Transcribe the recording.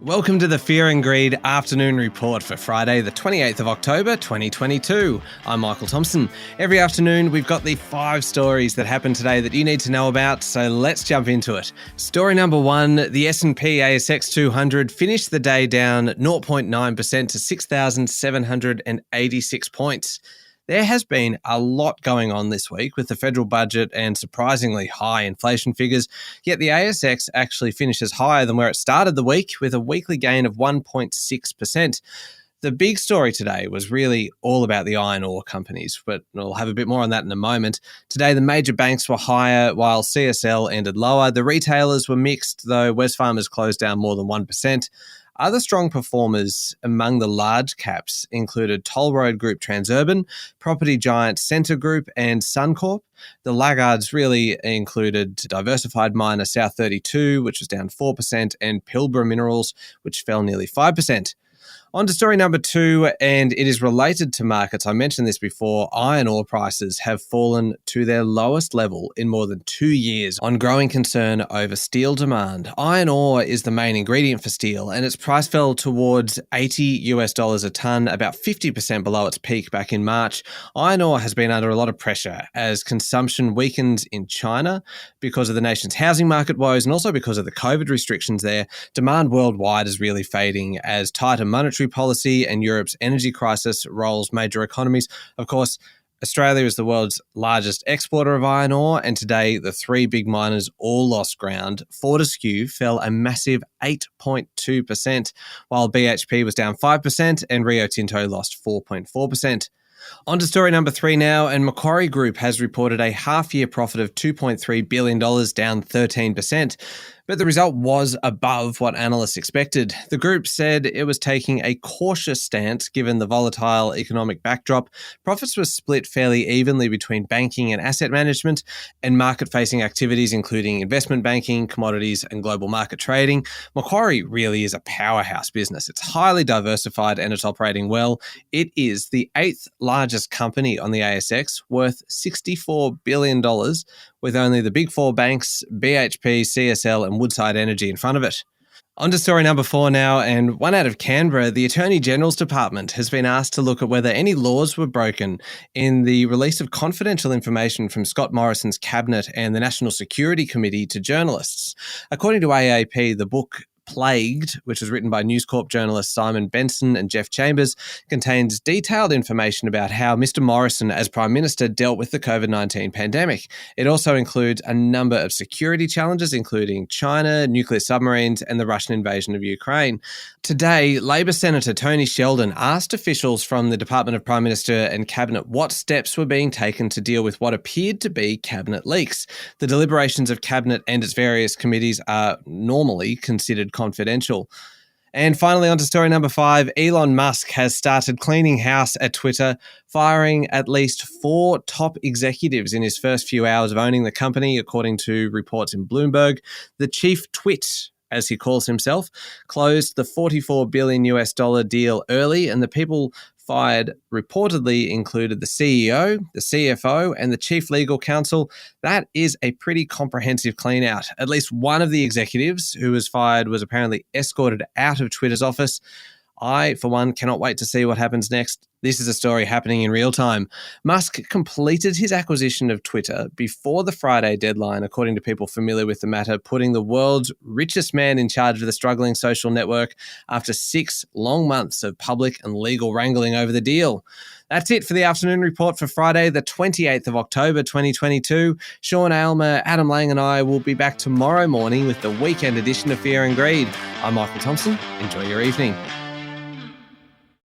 Welcome to the Fear and Greed Afternoon Report for Friday, the 28th of October, 2022. I'm Michael Thompson. Every afternoon, we've got the 5 stories that happened today that you need to know about, so let's jump into it. Story number 1, the S&P ASX 200 finished the day down 0.9% to 6,786 points. There has been a lot going on this week with the federal budget and surprisingly high inflation figures, yet the ASX actually finishes higher than where it started the week with a weekly gain of 1.6%. The big story today was really all about the iron ore companies, but we'll have a bit more on that in a moment. Today, the major banks were higher while CSL ended lower. The retailers were mixed, though Wesfarmers closed down more than 1%. Other strong performers among the large caps included Toll Road Group Transurban, property giant Scentre Group and Suncorp. The laggards really included diversified miner South32, which was down 4%, and Pilbara Minerals, which fell nearly 5%. On to story number 2, and it is related to markets. I mentioned this before. Iron ore prices have fallen to their lowest level in more than 2 years on growing concern over steel demand. Iron ore is the main ingredient for steel, and its price fell towards $80 a tonne, about 50% below its peak back in March. Iron ore has been under a lot of pressure as consumption weakens in China because of the nation's housing market woes and also because of the COVID restrictions there. Demand worldwide is really fading as tighter monetary policy and Europe's energy crisis rolls major economies. Of course, Australia is the world's largest exporter of iron ore, and today the 3 big miners all lost ground. Fortescue fell a massive 8.2%, while BHP was down 5% and Rio Tinto lost 4.4%. On to story number 3 now, and Macquarie Group has reported a half-year profit of $2.3 billion, down 13%. But the result was above what analysts expected. The group said it was taking a cautious stance given the volatile economic backdrop. Profits were split fairly evenly between banking and asset management and market-facing activities, including investment banking, commodities, and global market trading. Macquarie really is a powerhouse business. It's highly diversified and it's operating well. It is the 8th largest company on the ASX, worth $64 billion, with only the big 4 banks, BHP, CSL and Woodside Energy in front of it. On to story number 4 now, and one out of Canberra. The Attorney General's Department has been asked to look at whether any laws were broken in the release of confidential information from Scott Morrison's cabinet and the National Security Committee to journalists. According to AAP, the book Plagued, which was written by News Corp journalists Simon Benson and Jeff Chambers, contains detailed information about how Mr. Morrison, as Prime Minister, dealt with the COVID-19 pandemic. It also includes a number of security challenges, including China, nuclear submarines, and the Russian invasion of Ukraine. Today, Labor Senator Tony Sheldon asked officials from the Department of Prime Minister and Cabinet what steps were being taken to deal with what appeared to be Cabinet leaks. The deliberations of Cabinet and its various committees are normally considered confidential. And finally, on to story number 5, Elon Musk has started cleaning house at Twitter, firing at least 4 top executives in his first few hours of owning the company, according to reports in Bloomberg. The chief twit, as he calls himself, closed the $44 billion deal early, and the people fired reportedly included the CEO, the CFO, and the chief legal counsel. That is a pretty comprehensive clean out. At least one of the executives who was fired was apparently escorted out of Twitter's office. I, for one, cannot wait to see what happens next. This is a story happening in real time. Musk completed his acquisition of Twitter before the Friday deadline, according to people familiar with the matter, putting the world's richest man in charge of the struggling social network after 6 long months of public and legal wrangling over the deal. That's it for the afternoon report for Friday, the 28th of October, 2022. Sean Aylmer, Adam Lang and I will be back tomorrow morning with the weekend edition of Fear and Greed. I'm Michael Thompson. Enjoy your evening.